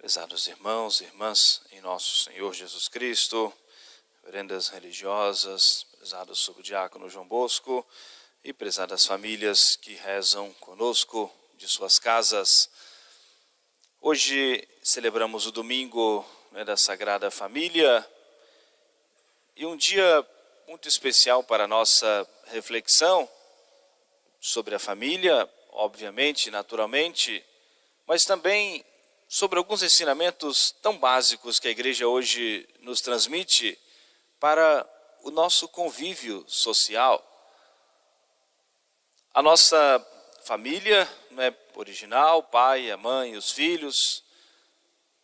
Prezados irmãos e irmãs, em nosso Senhor Jesus Cristo, veredas religiosas, prezado subdiácono João Bosco e prezadas famílias que rezam conosco de suas casas. Hoje celebramos o domingo da Sagrada Família e um dia muito especial para a nossa reflexão sobre a família, obviamente, naturalmente, mas também sobre alguns ensinamentos tão básicos que a igreja hoje nos transmite para o nosso convívio social. A nossa família, original, pai, a mãe, os filhos,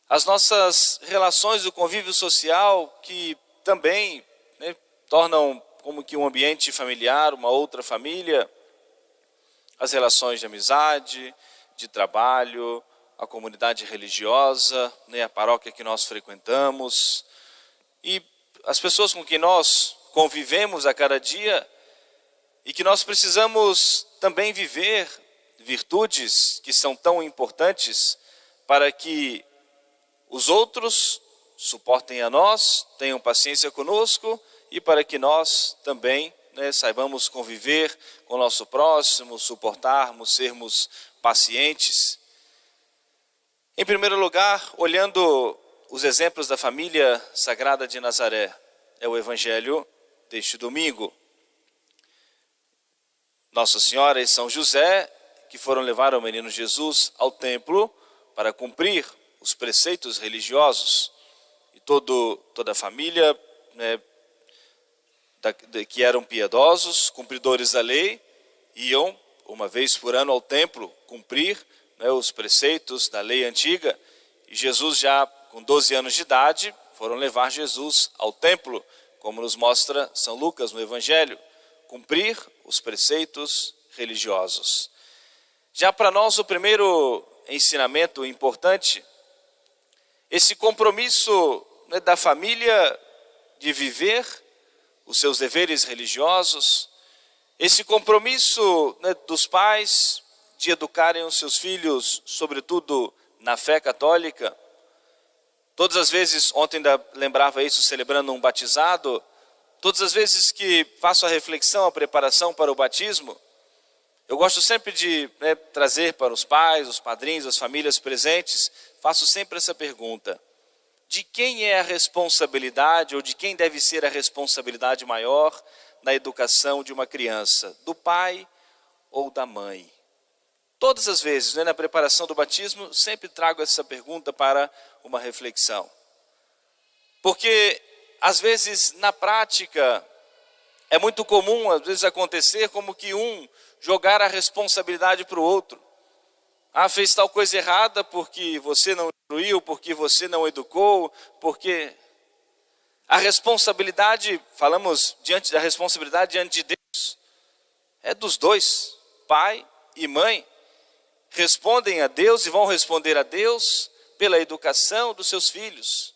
as nossas relações do convívio social que também tornam como que um ambiente familiar, uma outra família, as relações de amizade, de trabalho, a comunidade religiosa, a paróquia que nós frequentamos e as pessoas com quem nós convivemos a cada dia e que nós precisamos também viver virtudes que são tão importantes para que os outros suportem a nós, tenham paciência conosco e para que nós também saibamos conviver com o nosso próximo, suportarmos, sermos pacientes. Em primeiro lugar, olhando os exemplos da família sagrada de Nazaré, é o evangelho deste domingo. Nossa Senhora e São José, que foram levar o menino Jesus ao templo para cumprir os preceitos religiosos. E toda a família, que eram piedosos, cumpridores da lei, iam uma vez por ano ao templo cumprir os preceitos da lei antiga, e Jesus já com 12 anos de idade, foram levar Jesus ao templo, como nos mostra São Lucas no Evangelho, cumprir os preceitos religiosos. Já para nós o primeiro ensinamento importante, esse compromisso da família de viver os seus deveres religiosos, esse compromisso dos pais de educarem os seus filhos, sobretudo na fé católica. Todas as vezes, ontem ainda lembrava isso celebrando um batizado, todas as vezes que faço a reflexão, a preparação para o batismo, eu gosto sempre de trazer para os pais, os padrinhos, as famílias presentes, faço sempre essa pergunta: de quem é a responsabilidade ou de quem deve ser a responsabilidade maior na educação de uma criança? Do pai ou da mãe? Todas as vezes, na preparação do batismo, sempre trago essa pergunta para uma reflexão. Porque, às vezes, na prática, é muito comum, às vezes, acontecer como que um jogar a responsabilidade para o outro. Fez tal coisa errada porque você não instruiu, porque você não educou, porque a responsabilidade, falamos diante da responsabilidade diante de Deus, é dos dois, pai e mãe. Respondem a Deus e vão responder a Deus pela educação dos seus filhos.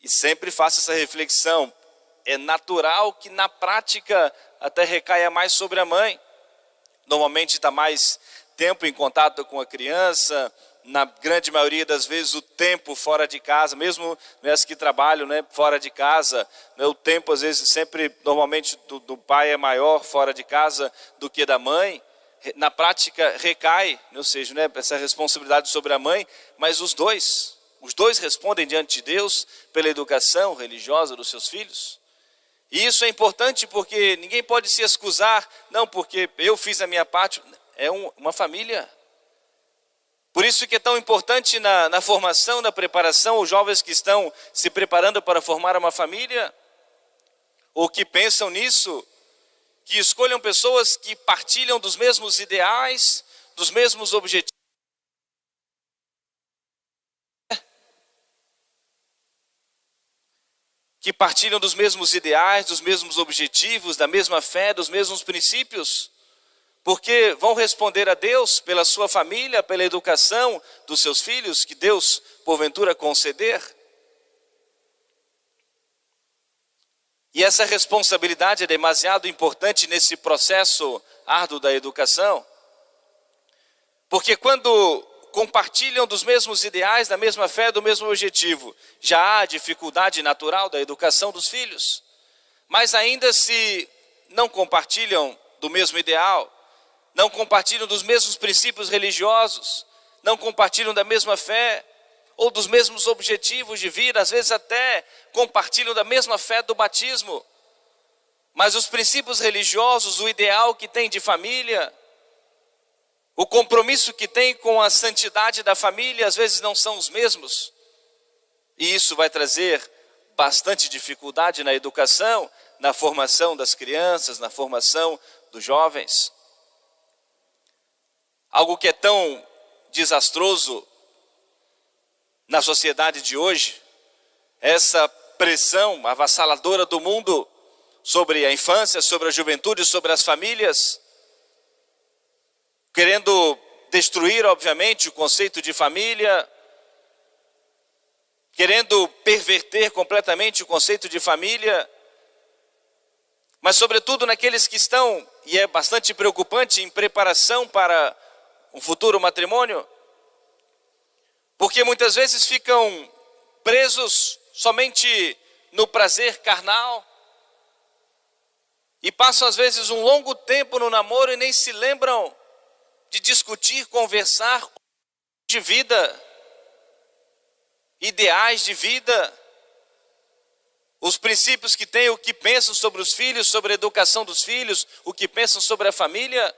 E sempre faço essa reflexão, é natural que na prática até recaia mais sobre a mãe. Normalmente está mais tempo em contato com a criança, na grande maioria das vezes o tempo fora de casa, mesmo as que trabalham fora de casa, o tempo às vezes sempre, normalmente do pai é maior fora de casa do que da mãe. Na prática recai, ou seja, essa responsabilidade sobre a mãe, mas os dois respondem diante de Deus pela educação religiosa dos seus filhos. E isso é importante porque ninguém pode se excusar, não, porque eu fiz a minha parte, é uma família. Por isso que é tão importante na formação, na preparação, os jovens que estão se preparando para formar uma família, ou que pensam nisso, que escolham pessoas que partilham dos mesmos ideais, dos mesmos objetivos. Que partilham dos mesmos ideais, dos mesmos objetivos, da mesma fé, dos mesmos princípios. Porque vão responder a Deus pela sua família, pela educação dos seus filhos, que Deus, porventura, conceder. E essa responsabilidade é demasiado importante nesse processo árduo da educação. Porque quando compartilham dos mesmos ideais, da mesma fé, do mesmo objetivo, já há dificuldade natural da educação dos filhos. Mas ainda se não compartilham do mesmo ideal, não compartilham dos mesmos princípios religiosos, não compartilham da mesma fé, ou dos mesmos objetivos de vida, às vezes até compartilham da mesma fé do batismo, mas os princípios religiosos, o ideal que tem de família, o compromisso que tem com a santidade da família, às vezes não são os mesmos. E isso vai trazer bastante dificuldade na educação, na formação das crianças, na formação dos jovens. Algo que é tão desastroso na sociedade de hoje, essa pressão avassaladora do mundo sobre a infância, sobre a juventude, sobre as famílias, querendo destruir, obviamente, o conceito de família, querendo perverter completamente o conceito de família, mas sobretudo naqueles que estão, e é bastante preocupante, em preparação para um futuro matrimônio, porque muitas vezes ficam presos somente no prazer carnal e passam às vezes um longo tempo no namoro e nem se lembram de discutir, conversar de vida, ideais de vida, os princípios que têm, o que pensam sobre os filhos, sobre a educação dos filhos, o que pensam sobre a família.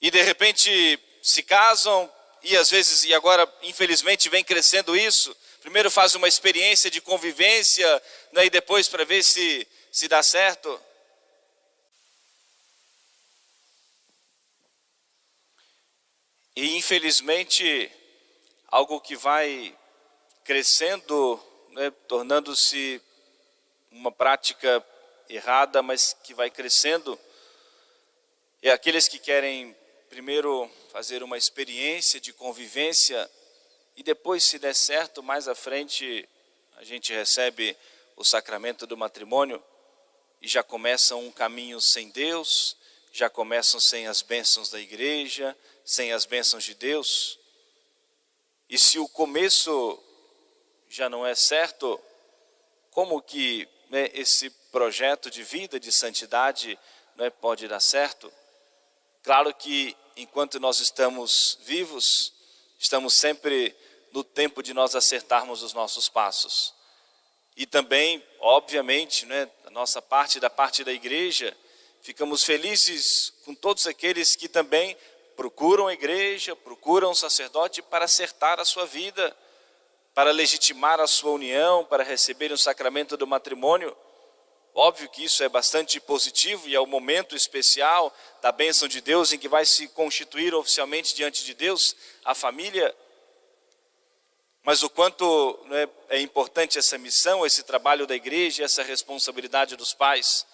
E de repente se casam e às vezes, e agora infelizmente vem crescendo isso, primeiro faz uma experiência de convivência, né, e depois para ver se dá certo. E infelizmente algo que vai crescendo, né, tornando-se uma prática errada, mas que vai crescendo, é aqueles que querem primeiro fazer uma experiência de convivência e depois, se der certo, mais à frente a gente recebe o sacramento do matrimônio e já começam um caminho sem Deus, já começam sem as bênçãos da igreja, sem as bênçãos de Deus. E se o começo já não é certo, como que, né, esse projeto de vida, de santidade, né, pode dar certo? Claro que enquanto nós estamos vivos, estamos sempre no tempo de nós acertarmos os nossos passos. E também, obviamente, né, da nossa parte, da parte da igreja, ficamos felizes com todos aqueles que também procuram a igreja, procuram o sacerdote para acertar a sua vida, para legitimar a sua união, para receber o sacramento do matrimônio. Óbvio que isso é bastante positivo e é o momento especial da bênção de Deus em que vai se constituir oficialmente diante de Deus a família. Mas o quanto, né, é importante essa missão, esse trabalho da igreja, essa responsabilidade dos pais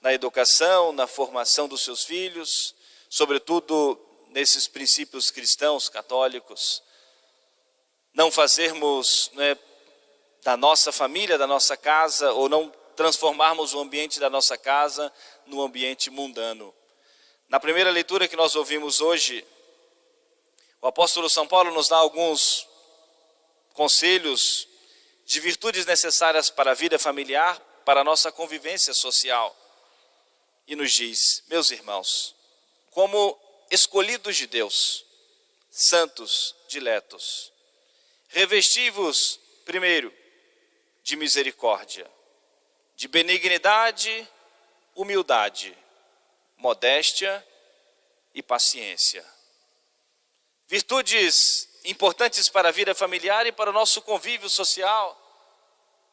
na educação, na formação dos seus filhos, sobretudo nesses princípios cristãos, católicos. Não fazermos, né, da nossa família, da nossa casa, ou não transformarmos o ambiente da nossa casa num ambiente mundano. Na primeira leitura que nós ouvimos hoje, o apóstolo São Paulo nos dá alguns conselhos de virtudes necessárias para a vida familiar, para a nossa convivência social. E nos diz: meus irmãos, como escolhidos de Deus, santos, diletos, revesti-vos, primeiro, de misericórdia, de benignidade, humildade, modéstia e paciência. Virtudes importantes para a vida familiar e para o nosso convívio social,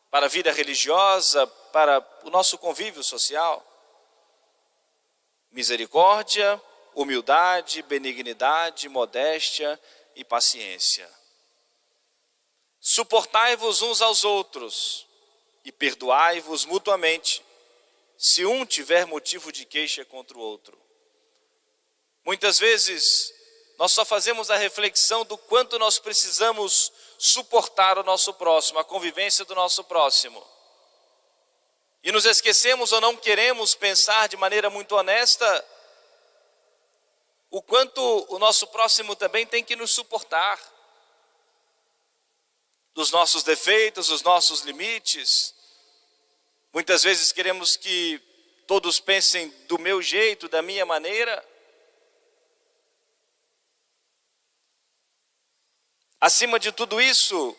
para a vida religiosa, para o nosso convívio social. Misericórdia, humildade, benignidade, modéstia e paciência. Suportai-vos uns aos outros e perdoai-vos mutuamente, se um tiver motivo de queixa contra o outro. Muitas vezes nós só fazemos a reflexão do quanto nós precisamos suportar o nosso próximo, a convivência do nosso próximo. E nos esquecemos ou não queremos pensar de maneira muito honesta o quanto o nosso próximo também tem que nos suportar, dos nossos defeitos, dos nossos limites. Muitas vezes queremos que todos pensem do meu jeito, da minha maneira. Acima de tudo isso,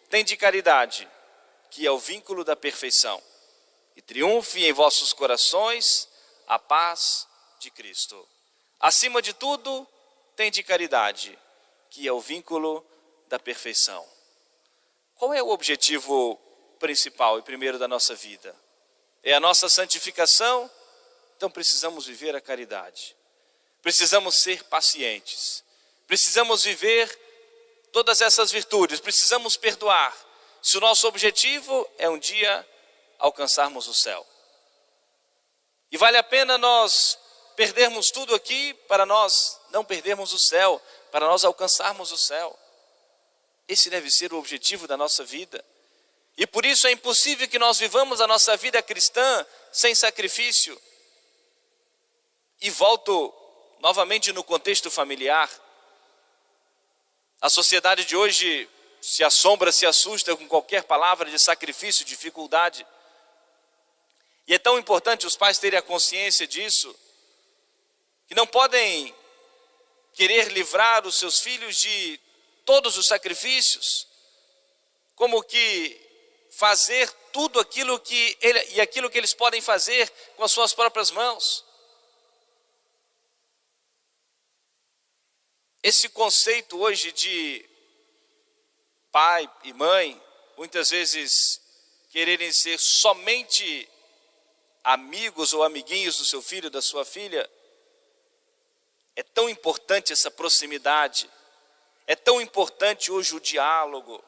tende caridade, que é o vínculo da perfeição. E triunfe em vossos corações a paz de Cristo. Acima de tudo, tende caridade, que é o vínculo da perfeição. Qual é o objetivo principal e primeiro da nossa vida? É a nossa santificação? Então precisamos viver a caridade. Precisamos ser pacientes. Precisamos viver todas essas virtudes. Precisamos perdoar. Se o nosso objetivo é um dia alcançarmos o céu. E vale a pena nós perdermos tudo aqui para nós não perdermos o céu, para nós alcançarmos o céu. Esse deve ser o objetivo da nossa vida. E por isso é impossível que nós vivamos a nossa vida cristã sem sacrifício. E volto novamente no contexto familiar. A sociedade de hoje se assombra, se assusta com qualquer palavra de sacrifício, dificuldade. E é tão importante os pais terem a consciência disso, que não podem querer livrar os seus filhos de todos os sacrifícios, como que fazer tudo aquilo que eles podem fazer com as suas próprias mãos. Esse conceito hoje de pai e mãe, muitas vezes quererem ser somente amigos ou amiguinhos do seu filho, da sua filha, é tão importante essa proximidade, é tão importante hoje o diálogo,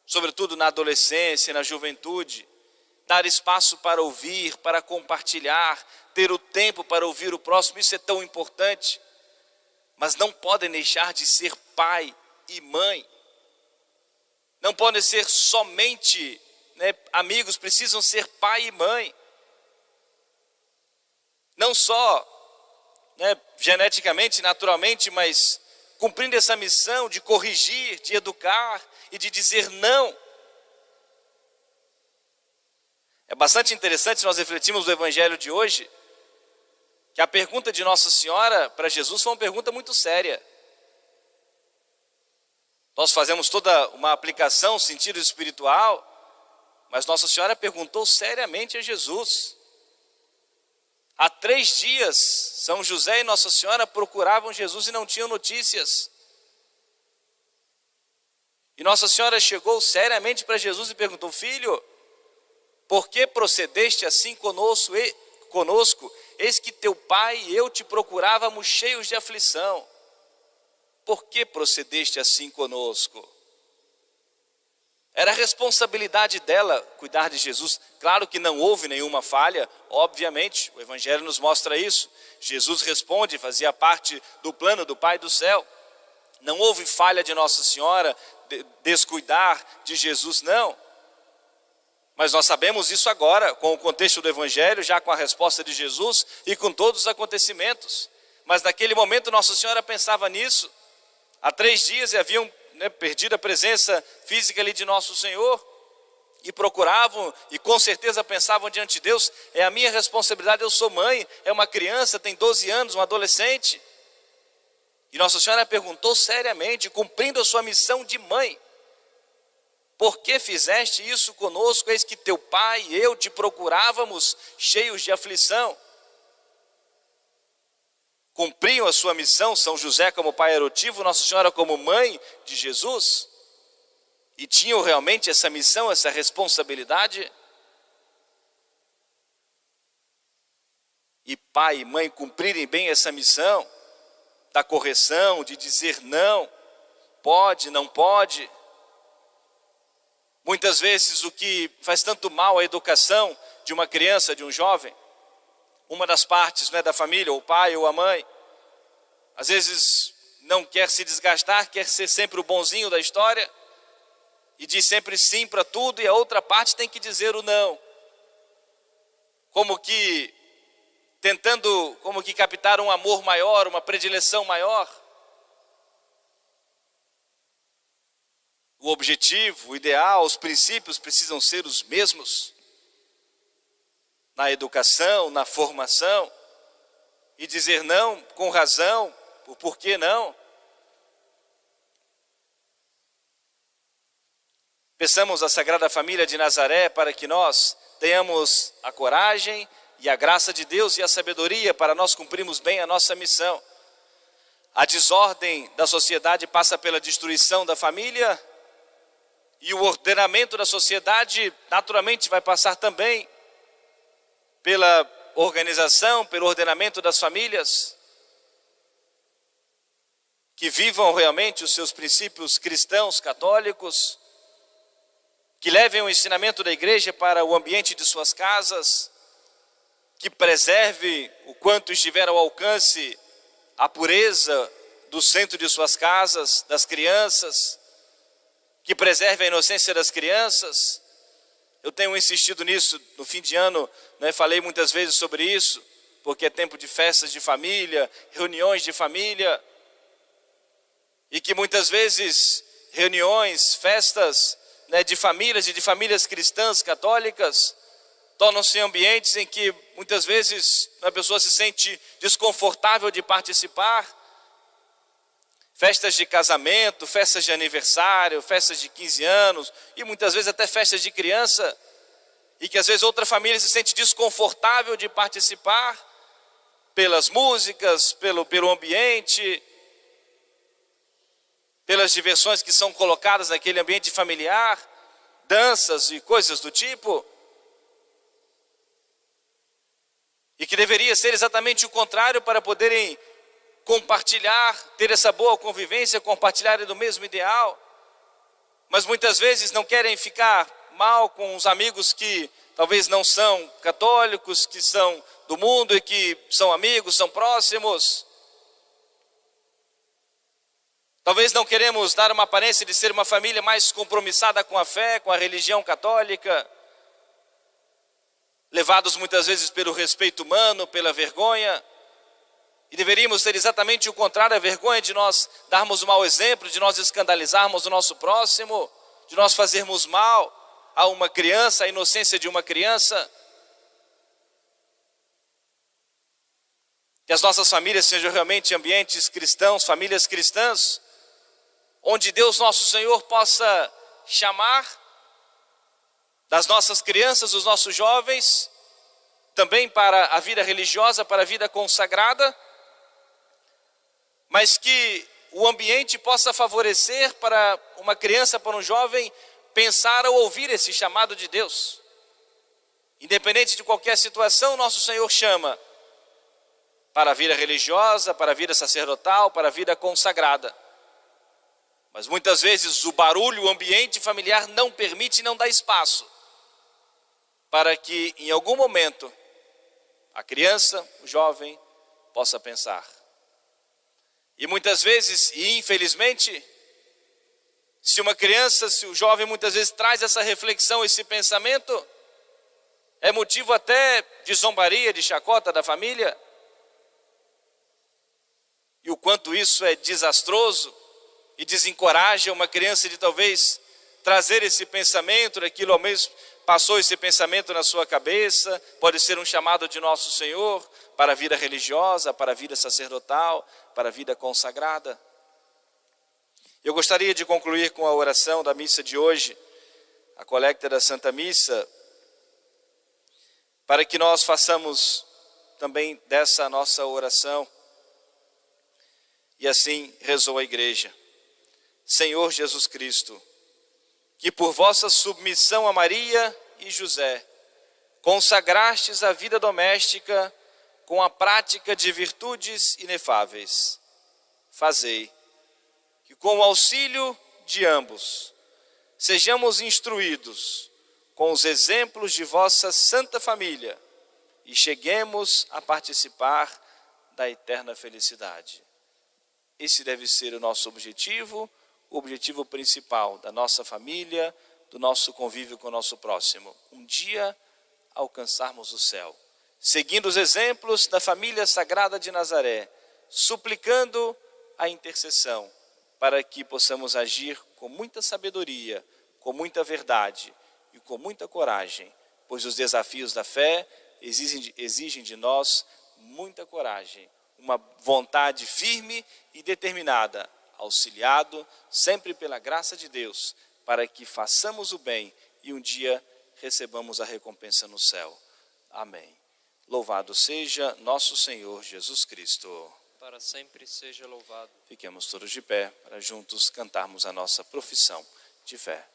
sobretudo na adolescência, na juventude, dar espaço para ouvir, para compartilhar, ter o tempo para ouvir o próximo, isso é tão importante. Mas não podem deixar de ser pai e mãe. Não podem ser somente amigos, precisam ser pai e mãe. Não só geneticamente, naturalmente, mas cumprindo essa missão de corrigir, de educar e de dizer não. É bastante interessante nós refletirmos no Evangelho de hoje, que a pergunta de Nossa Senhora para Jesus foi uma pergunta muito séria. Nós fazemos toda uma aplicação, sentido espiritual, mas Nossa Senhora perguntou seriamente a Jesus. Há 3 dias, São José e Nossa Senhora procuravam Jesus e não tinham notícias. E Nossa Senhora chegou seriamente para Jesus e perguntou: filho, por que procedeste assim conosco? Eis que teu pai e eu te procurávamos cheios de aflição. Por que procedeste assim conosco? Era a responsabilidade dela cuidar de Jesus. Claro que não houve nenhuma falha, obviamente, o Evangelho nos mostra isso. Jesus responde, fazia parte do plano do Pai do céu. Não houve falha de Nossa Senhora, descuidar de Jesus, não. Mas nós sabemos isso agora, com o contexto do Evangelho, já com a resposta de Jesus e com todos os acontecimentos. Mas naquele momento Nossa Senhora pensava nisso. Há 3 dias haviam perdido a presença física ali de Nosso Senhor e procuravam e com certeza pensavam diante de Deus: é a minha responsabilidade, eu sou mãe, é uma criança, tem 12 anos, um adolescente. E Nossa Senhora perguntou seriamente, cumprindo a sua missão de mãe: por que fizeste isso conosco? Eis que teu pai e eu te procurávamos cheios de aflição. Cumpriam a sua missão, São José como pai adotivo, Nossa Senhora como mãe de Jesus? E tinham realmente essa missão, essa responsabilidade? E pai e mãe cumprirem bem essa missão da correção, de dizer não, pode, não pode. Muitas vezes o que faz tanto mal à educação de uma criança, de um jovem, uma das partes da família, ou o pai ou a mãe, às vezes não quer se desgastar, quer ser sempre o bonzinho da história, e diz sempre sim para tudo, e a outra parte tem que dizer o não. Como que tentando como que captar um amor maior, uma predileção maior. O objetivo, o ideal, os princípios precisam ser os mesmos na educação, na formação, e dizer não com razão, o porquê não. Peçamos à Sagrada Família de Nazaré para que nós tenhamos a coragem e a graça de Deus e a sabedoria para nós cumprirmos bem a nossa missão. A desordem da sociedade passa pela destruição da família, e o ordenamento da sociedade naturalmente vai passar também pela organização, pelo ordenamento das famílias, que vivam realmente os seus princípios cristãos, católicos, que levem o ensinamento da igreja para o ambiente de suas casas, que preserve o quanto estiver ao alcance a pureza do centro de suas casas, das crianças, que preserve a inocência das crianças. Eu tenho insistido nisso no fim de ano, né? Falei muitas vezes sobre isso, porque é tempo de festas de família, reuniões de família, e que muitas vezes reuniões, festas, né, de famílias e de famílias cristãs, católicas, tornam-se ambientes em que muitas vezes a pessoa se sente desconfortável de participar. Festas de casamento, festas de aniversário, festas de 15 anos e muitas vezes até festas de criança, e que às vezes outra família se sente desconfortável de participar pelas músicas, pelo ambiente, pelas diversões que são colocadas naquele ambiente familiar, danças e coisas do tipo. E que deveria ser exatamente o contrário, para poderem compartilhar, ter essa boa convivência, compartilharem do mesmo ideal. Mas muitas vezes não querem ficar mal com os amigos que talvez não são católicos, que são do mundo e que são amigos, são próximos. Talvez não queremos dar uma aparência de ser uma família mais compromissada com a fé, com a religião católica, levados muitas vezes pelo respeito humano, pela vergonha. E deveríamos ter exatamente o contrário, a vergonha de nós darmos um mau exemplo, de nós escandalizarmos o nosso próximo, de nós fazermos mal a uma criança, a inocência de uma criança. Que as nossas famílias sejam realmente ambientes cristãos, famílias cristãs, onde Deus nosso Senhor possa chamar das nossas crianças, dos nossos jovens, também para a vida religiosa, para a vida consagrada, mas que o ambiente possa favorecer para uma criança, para um jovem, pensar ou ouvir esse chamado de Deus. Independente de qualquer situação, nosso Senhor chama para a vida religiosa, para a vida sacerdotal, para a vida consagrada. Mas muitas vezes o barulho, o ambiente familiar não permite e não dá espaço para que em algum momento a criança, o jovem, possa pensar. E muitas vezes, e infelizmente, se uma criança, se o jovem muitas vezes traz essa reflexão, esse pensamento, é motivo até de zombaria, de chacota da família. E o quanto isso é desastroso e desencoraja uma criança de talvez trazer esse pensamento, daquilo ao mesmo passou esse pensamento na sua cabeça, pode ser um chamado de nosso Senhor para a vida religiosa, para a vida sacerdotal, para a vida consagrada. Eu gostaria de concluir com a oração da missa de hoje, a colecta da Santa Missa, para que nós façamos também dessa nossa oração. E assim rezou a igreja. Senhor Jesus Cristo, que por vossa submissão a Maria e José, consagrastes a vida doméstica com a prática de virtudes inefáveis, fazei que com o auxílio de ambos sejamos instruídos com os exemplos de vossa santa família e cheguemos a participar da eterna felicidade. Esse deve ser o nosso objetivo, o objetivo principal da nossa família, do nosso convívio com o nosso próximo. Um dia alcançarmos o céu, seguindo os exemplos da família sagrada de Nazaré, suplicando a intercessão, para que possamos agir com muita sabedoria, com muita verdade e com muita coragem, pois os desafios da fé exigem de nós muita coragem, uma vontade firme e determinada, auxiliado sempre pela graça de Deus, para que façamos o bem e um dia recebamos a recompensa no céu. Amém. Louvado seja nosso Senhor Jesus Cristo. Para sempre seja louvado. Fiquemos todos de pé para juntos cantarmos a nossa profissão de fé.